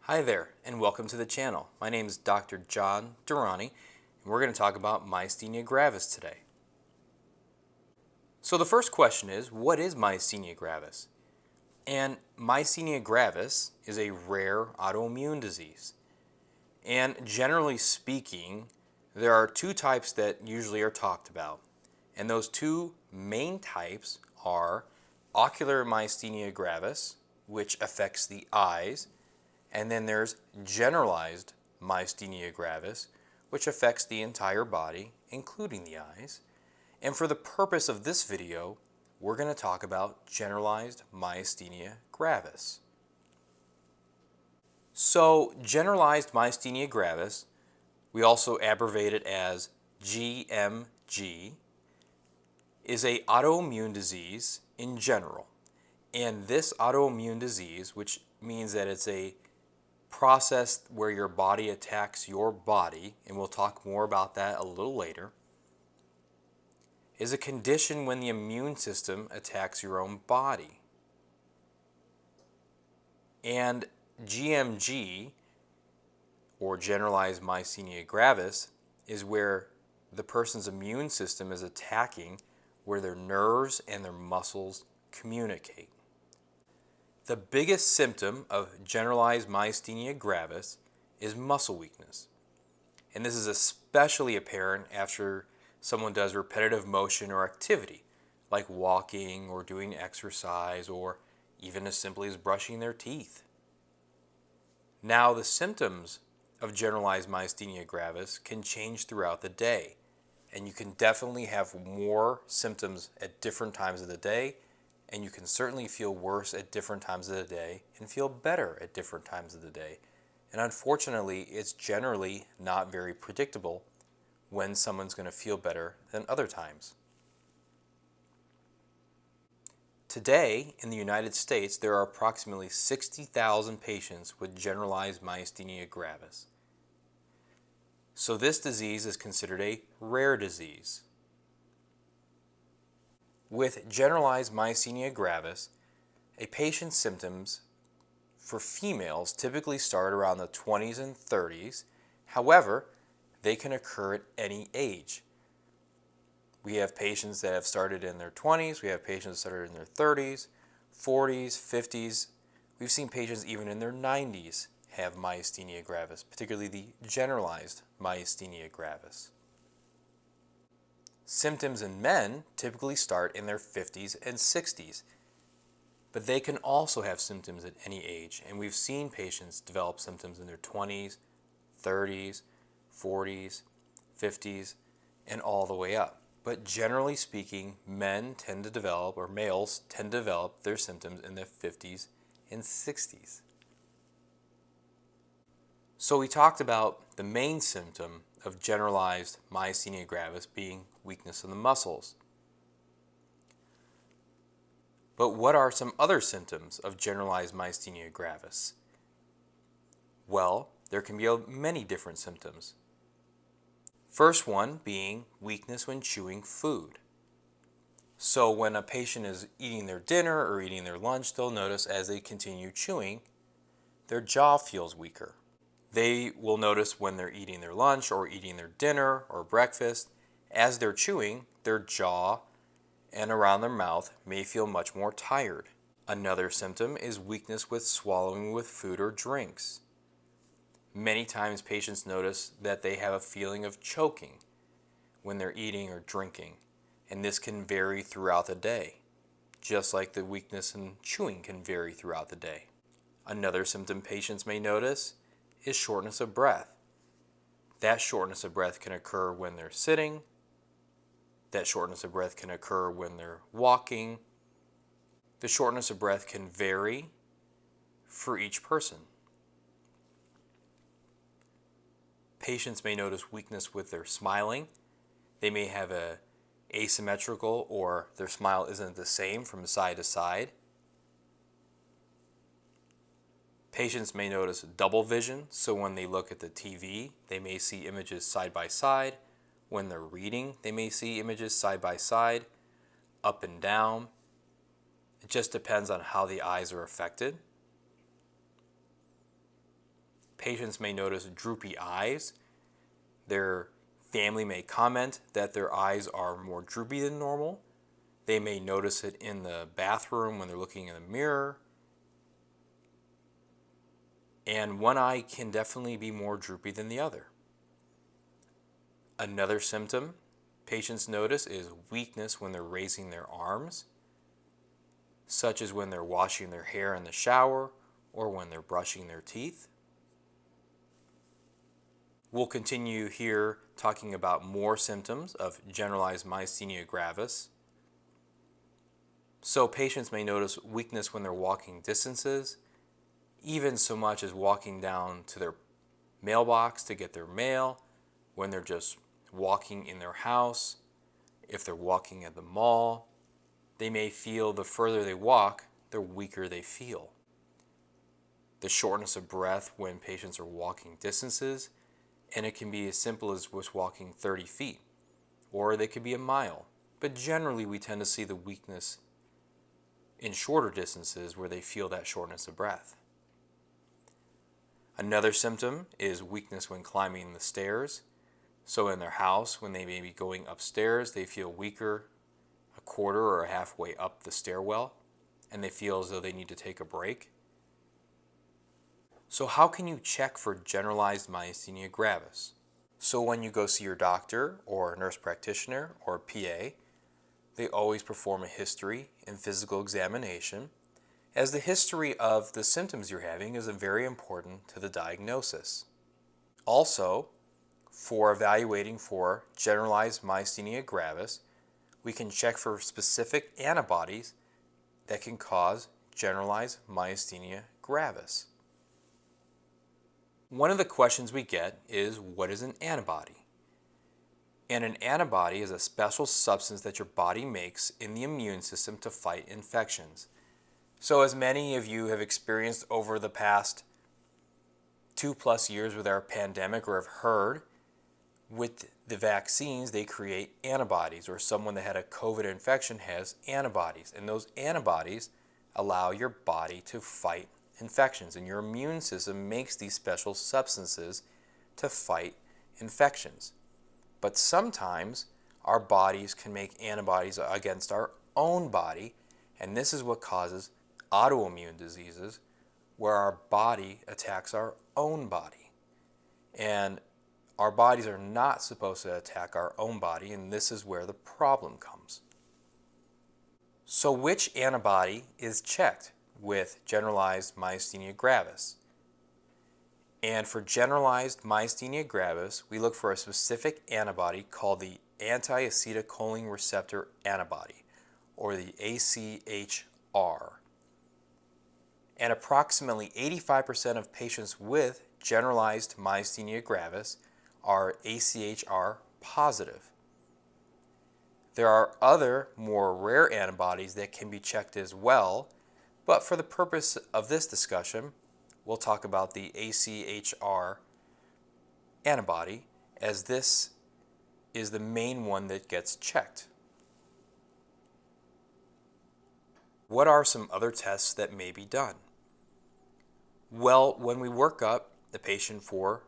Hi there, and welcome to the channel. My name is Dr. John Durrani, and we're going to talk about myasthenia gravis today. So the first question is, what is myasthenia gravis? And myasthenia gravis is a rare autoimmune disease. And generally speaking, there are two types that usually are talked about. And those two main types are ocular myasthenia gravis, which affects the eyes, and then there's generalized myasthenia gravis, which affects the entire body, including the eyes. And for the purpose of this video, we're going to talk about generalized myasthenia gravis. So, generalized myasthenia gravis, we also abbreviate it as GMG, is an autoimmune disease in general. And this autoimmune disease, which means that it's a process where your body attacks your body, and we'll talk more about that a little later, is a condition when the immune system attacks your own body. And GMG, or generalized myasthenia gravis, is where the person's immune system is attacking where their nerves and their muscles communicate. The biggest symptom of generalized myasthenia gravis is muscle weakness. And this is especially apparent after someone does repetitive motion or activity, like walking or doing exercise or even as simply as brushing their teeth. Now, the symptoms of generalized myasthenia gravis can change throughout the day, and you can definitely have more symptoms at different times of the day, and you can certainly feel worse at different times of the day and feel better at different times of the day. And unfortunately, it's generally not very predictable when someone's going to feel better than other times. Today, in the United States, there are approximately 60,000 patients with generalized myasthenia gravis. So this disease is considered a rare disease. With generalized myasthenia gravis, a patient's symptoms for females typically start around the 20s and 30s. However, they can occur at any age. We have patients that have started in their 20s, we have patients that started in their 30s, 40s, 50s. We've seen patients even in their 90s have myasthenia gravis, particularly the generalized myasthenia gravis. Symptoms in men typically start in their 50s and 60s, but they can also have symptoms at any age, and we've seen patients develop symptoms in their 20s, 30s, 40s, 50s, and all the way up. But generally speaking, men tend to develop, or males tend to develop their symptoms in the 50s and 60s. So we talked about the main symptom of generalized myasthenia gravis being weakness in the muscles. But what are some other symptoms of generalized myasthenia gravis? Well, there can be many different symptoms. First one being weakness when chewing food. So when a patient is eating their dinner or eating their lunch, they'll notice as they continue chewing, their jaw feels weaker. They will notice when they're eating their lunch or eating their dinner or breakfast, as they're chewing, their jaw and around their mouth may feel much more tired. Another symptom is weakness with swallowing with food or drinks. Many times patients notice that they have a feeling of choking when they're eating or drinking, and this can vary throughout the day, just like the weakness in chewing can vary throughout the day. Another symptom patients may notice is shortness of breath. That shortness of breath can occur when they're sitting. That shortness of breath can occur when they're walking. The shortness of breath can vary for each person. Patients may notice weakness with their smiling. They may have a asymmetrical, or their smile isn't the same from side to side. Patients may notice double vision, so when they look at the TV, they may see images side by side. When they're reading, they may see images side by side, up and down. It just depends on how the eyes are affected. patients may notice droopy eyes. Their family may comment that their eyes are more droopy than normal. They may notice it in the bathroom when they're looking in the mirror. And one eye can definitely be more droopy than the other. Another symptom patients notice is weakness when they're raising their arms, such as when they're washing their hair in the shower or when they're brushing their teeth. We'll continue here talking about more symptoms of generalized myasthenia gravis. So patients may notice weakness when they're walking distances, even so much as walking down to their mailbox to get their mail, when they're just walking in their house, if they're walking at the mall. They may feel the further they walk, the weaker they feel. The shortness of breath when patients are walking distances, and it can be as simple as just walking 30 feet, or they could be a mile. But generally we tend to see the weakness in shorter distances where they feel that shortness of breath. Another symptom is weakness when climbing the stairs. So in their house, when they may be going upstairs, they feel weaker a quarter or halfway up the stairwell, and they feel as though they need to take a break. So how can you check for generalized myasthenia gravis? So when you go see your doctor or nurse practitioner or PA, they always perform a history and physical examination, as the history of the symptoms you're having is very important to the diagnosis. Also, for evaluating for generalized myasthenia gravis, we can check for specific antibodies that can cause generalized myasthenia gravis. One of the questions we get is, what is an antibody? And an antibody is a special substance that your body makes in the immune system to fight infections. So as many of you have experienced over the past 2+ years with our pandemic or have heard, with the vaccines, they create antibodies, or someone that had a COVID infection has antibodies. And those antibodies allow your body to fight infections. And your immune system makes these special substances to fight infections. But sometimes our bodies can make antibodies against our own body, and this is what causes autoimmune diseases, where our body attacks our own body. And our bodies are not supposed to attack our own body, and this is where the problem comes. So which antibody is checked with generalized myasthenia gravis? And for generalized myasthenia gravis, we look for a specific antibody called the anti-acetylcholine receptor antibody, or the AChR. And approximately 85% of patients with generalized myasthenia gravis are AChR positive. There are other more rare antibodies that can be checked as well, but for the purpose of this discussion, we'll talk about the AChR antibody, as this is the main one that gets checked. What are some other tests that may be done? Well, when we work up the patient for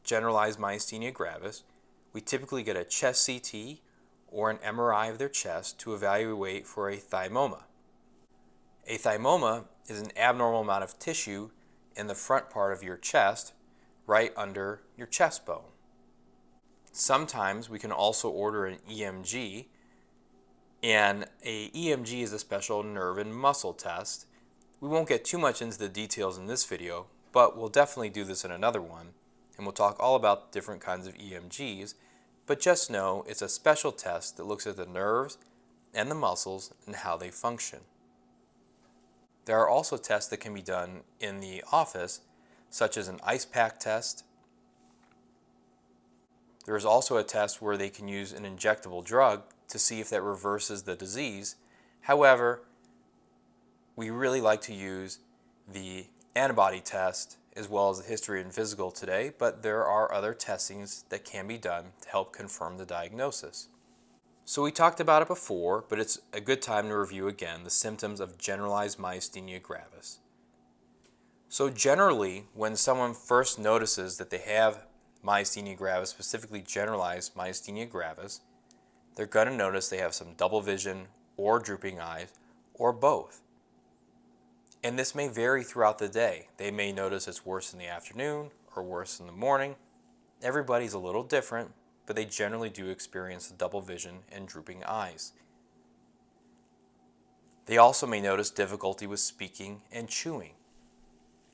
generalized myasthenia gravis, we typically get a chest CT or an MRI of their chest to evaluate for a thymoma. A thymoma is an abnormal amount of tissue in the front part of your chest, right under your chest bone. Sometimes we can also order an EMG, and a EMG is a special nerve and muscle test. We won't get too much into the details in this video, but we'll definitely do this in another one, and we'll talk all about different kinds of EMGs, but just know it's a special test that looks at the nerves and the muscles and how they function. There are also tests that can be done in the office, such as an ice pack test. There is also a test where they can use an injectable drug to see if that reverses the disease. However, we really like to use the antibody test as well as the history and physical today, but there are other testings that can be done to help confirm the diagnosis. So we talked about it before, but it's a good time to review again the symptoms of generalized myasthenia gravis. So generally, when someone first notices that they have myasthenia gravis, specifically generalized myasthenia gravis, they're going to notice they have some double vision or drooping eyes or both. And this may vary throughout the day. They may notice it's worse in the afternoon or worse in the morning. Everybody's a little different, but they generally do experience double vision and drooping eyes. They also may notice difficulty with speaking and chewing,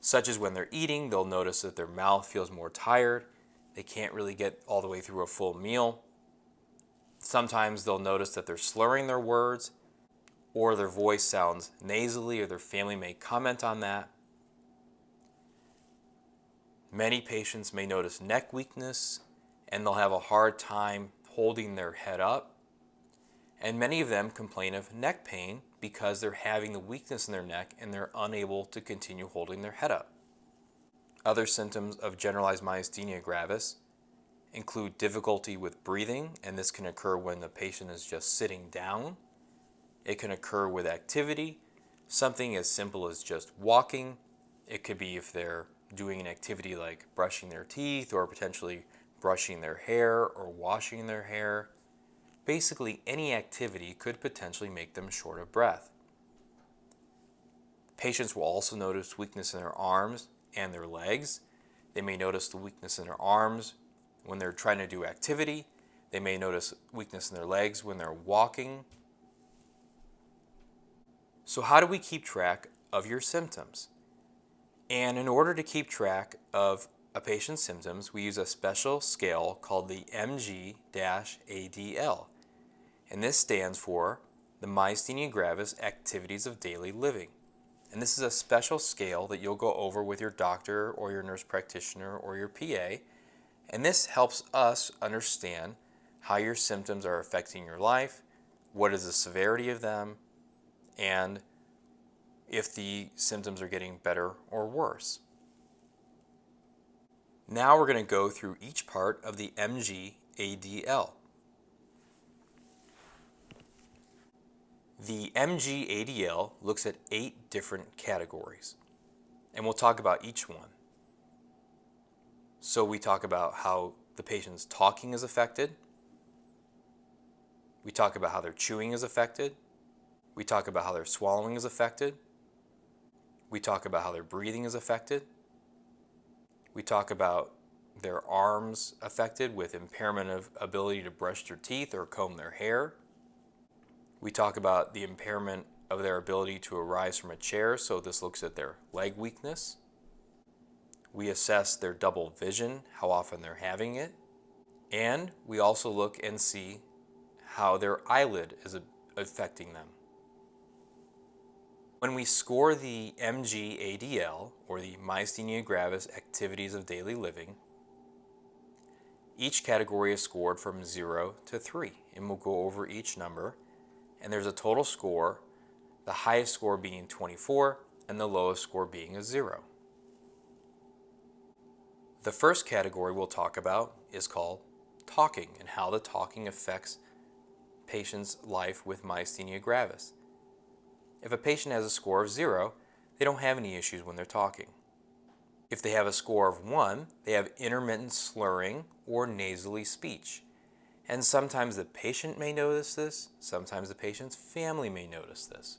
such as when they're eating, they'll notice that their mouth feels more tired. They can't really get all the way through a full meal. Sometimes they'll notice that they're slurring their words, or their voice sounds nasally, or their family may comment on that. Many patients may notice neck weakness, and they'll have a hard time holding their head up. And many of them complain of neck pain because they're having the weakness in their neck and they're unable to continue holding their head up. Other symptoms of generalized myasthenia gravis include difficulty with breathing, and this can occur when the patient is just sitting down. It can occur with activity, something as simple as just walking. It could be if they're doing an activity like brushing their teeth or potentially brushing their hair or washing their hair. Basically, any activity could potentially make them short of breath. Patients will also notice weakness in their arms and their legs. They may notice the weakness in their arms when they're trying to do activity. They may notice weakness in their legs when they're walking. So how do we keep track of your symptoms? And in order to keep track of a patient's symptoms, we use a special scale called the MG-ADL. And this stands for the Myasthenia Gravis Activities of Daily Living. And this is a special scale that you'll go over with your doctor or your nurse practitioner or your PA. And this helps us understand how your symptoms are affecting your life, what is the severity of them, and if the symptoms are getting better or worse. Now we're going to go through each part of the MG-ADL. The MG-ADL looks at 8 different categories, and we'll talk about each one. So we talk about how the patient's talking is affected. We talk about how their chewing is affected. We talk about how their swallowing is affected. We talk about how their breathing is affected. We talk about their arms affected with impairment of ability to brush their teeth or comb their hair. We talk about the impairment of their ability to arise from a chair, so this looks at their leg weakness. We assess their double vision, how often they're having it. And we also look and see how their eyelid is affecting them. When we score the MG-ADL, or the Myasthenia Gravis Activities of Daily Living, each category is scored from 0 to 3, and we'll go over each number. And there's a total score, the highest score being 24 and the lowest score being a 0. The first category we'll talk about is called talking, and how the talking affects patients' life with myasthenia gravis. If a patient has a score of 0, they don't have any issues when they're talking. If they have a score of 1, they have intermittent slurring or nasally speech. And sometimes the patient may notice this, sometimes the patient's family may notice this.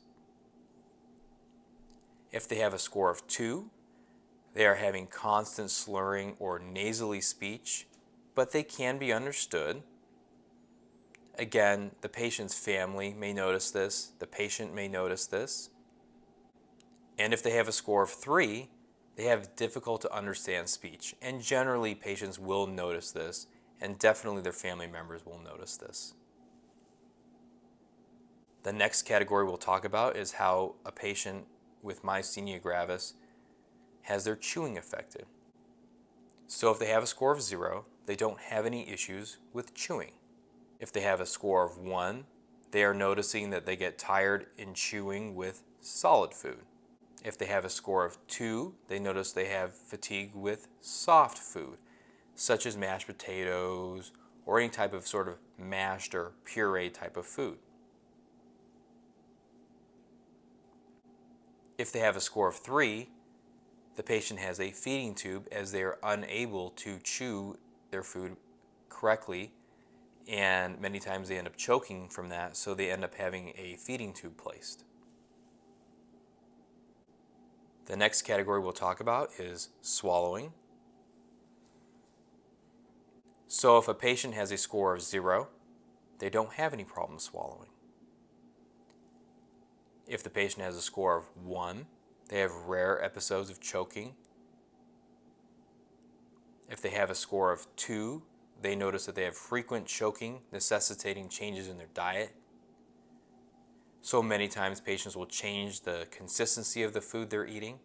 If they have a score of 2, they are having constant slurring or nasally speech, but they can be understood. Again, the patient's family may notice this, the patient may notice this. And if they have a score of 3, they have difficult to understand speech, and generally patients will notice this, and definitely their family members will notice this. The next category we'll talk about is how a patient with myasthenia gravis has their chewing affected. So if they have a score of 0, they don't have any issues with chewing. If they have a score of 1, they are noticing that they get tired in chewing with solid food. If they have a score of 2, they notice they have fatigue with soft food, such as mashed potatoes or any type of sort of mashed or puree type of food. If they have a score of 3, the patient has a feeding tube as they are unable to chew their food correctly, and many times they end up choking from that, so they end up having a feeding tube placed. The next category we'll talk about is swallowing. So if a patient has a score of 0, they don't have any problem swallowing. If the patient has a score of 1, they have rare episodes of choking. If they have a score of 2, they notice that they have frequent choking, necessitating changes in their diet. So many times patients will change the consistency of the food they're eating.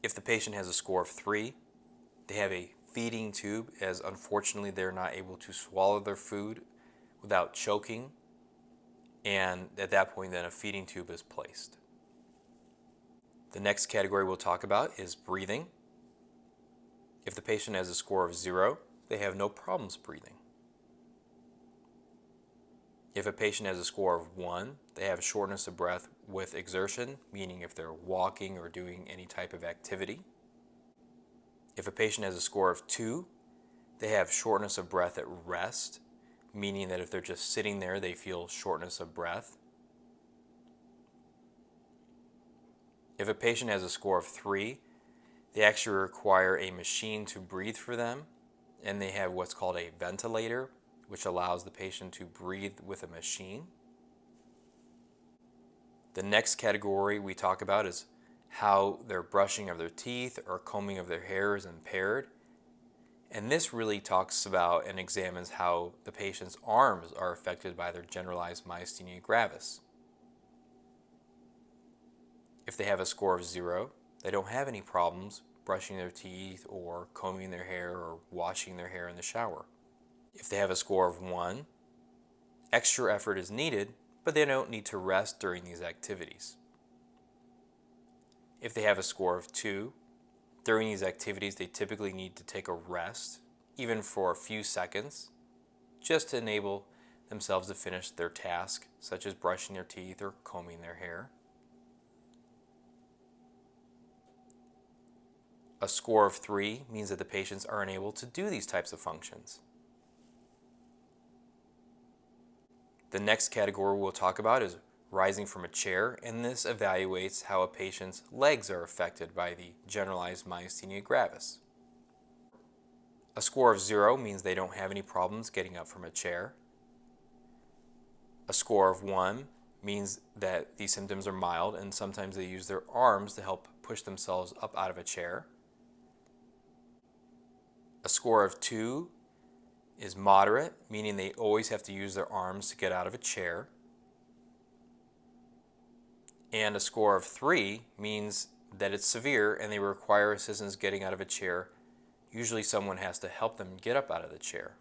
If the patient has a score of 3, they have a feeding tube, as unfortunately they're not able to swallow their food without choking, and at that point then a feeding tube is placed. The next category we'll talk about is breathing. If the patient has a score of 0, they have no problems breathing. If a patient has a score of 1, they have shortness of breath with exertion, meaning if they're walking or doing any type of activity. If a patient has a score of 2, they have shortness of breath at rest, meaning that if they're just sitting there, they feel shortness of breath. If a patient has a score of 3, they actually require a machine to breathe for them, and they have what's called a ventilator, which allows the patient to breathe with a machine. The next category we talk about is how their brushing of their teeth or combing of their hair is impaired. And this really talks about and examines how the patient's arms are affected by their generalized myasthenia gravis. If they have a score of 0, they don't have any problems brushing their teeth or combing their hair or washing their hair in the shower. If they have a score of 1, extra effort is needed, but they don't need to rest during these activities. If they have a score of 2, during these activities they typically need to take a rest, even for a few seconds, just to enable themselves to finish their task, such as brushing their teeth or combing their hair. A score of 3 means that the patients are unable to do these types of functions. The next category we'll talk about is rising from a chair, and this evaluates how a patient's legs are affected by the generalized myasthenia gravis. A score of 0 means they don't have any problems getting up from a chair. A score of 1 means that these symptoms are mild, and sometimes they use their arms to help push themselves up out of a chair. A score of 2 is moderate, meaning they always have to use their arms to get out of a chair. And a score of 3 means that it's severe and they require assistance getting out of a chair. Usually someone has to help them get up out of the chair.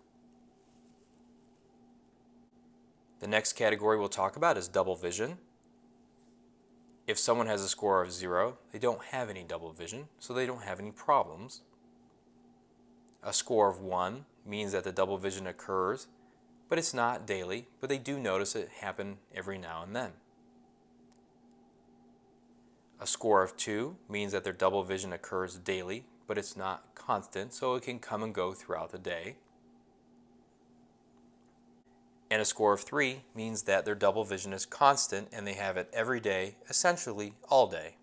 The next category we'll talk about is double vision. If someone has a score of 0, they don't have any double vision, so they don't have any problems. A score of 1 means that the double vision occurs, but it's not daily, but they do notice it happen every now and then. A score of 2 means that their double vision occurs daily, but it's not constant, so it can come and go throughout the day. And a score of 3 means that their double vision is constant and they have it every day, essentially all day.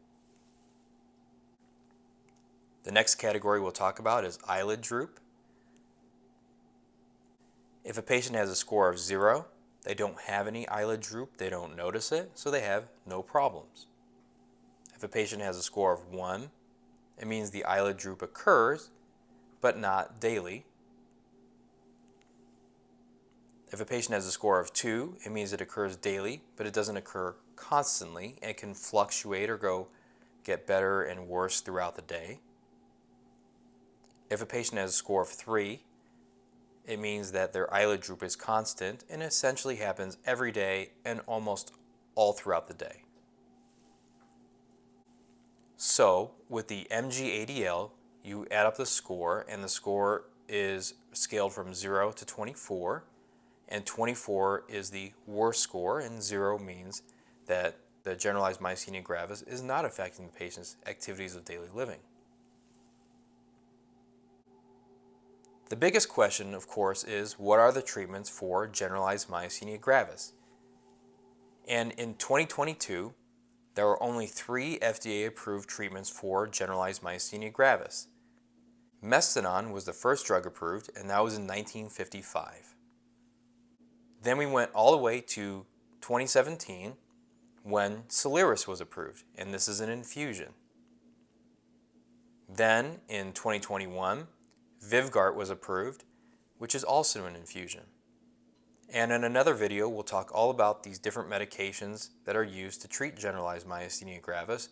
The next category we'll talk about is eyelid droop. If a patient has a score of 0, they don't have any eyelid droop, they don't notice it, so they have no problems. If a patient has a score of 1, it means the eyelid droop occurs, but not daily. If a patient has a score of 2, it means it occurs daily, but it doesn't occur constantly, and it can fluctuate or get better and worse throughout the day. If a patient has a score of 3, it means that their eyelid droop is constant and essentially happens every day and almost all throughout the day. So with the MG-ADL, you add up the score, and the score is scaled from 0 to 24, and 24 is the worst score, and 0 means that that generalized myasthenia gravis is not affecting the patient's activities of daily living. The biggest question, of course, is what are the treatments for generalized myasthenia gravis? And in 2022, there were only 3 FDA-approved treatments for generalized myasthenia gravis. Mestinon was the first drug approved, and that was in 1955. Then we went all the way to 2017 when Soliris was approved, and this is an infusion. Then in 2021, Vyvgart was approved, which is also an infusion. And in another video, we'll talk all about these different medications that are used to treat generalized myasthenia gravis,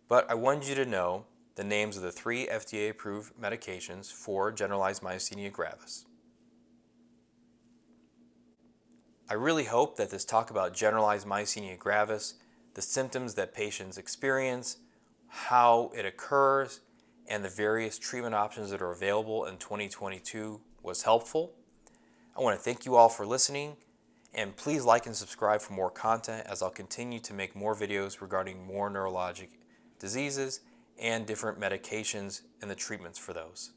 but I wanted you to know the names of the 3 FDA-approved medications for generalized myasthenia gravis. I really hope that this talk about generalized myasthenia gravis, the symptoms that patients experience, how it occurs, and the various treatment options that are available in 2022 was helpful. I want to thank you all for listening, and please like and subscribe for more content as I'll continue to make more videos regarding more neurologic diseases and different medications and the treatments for those.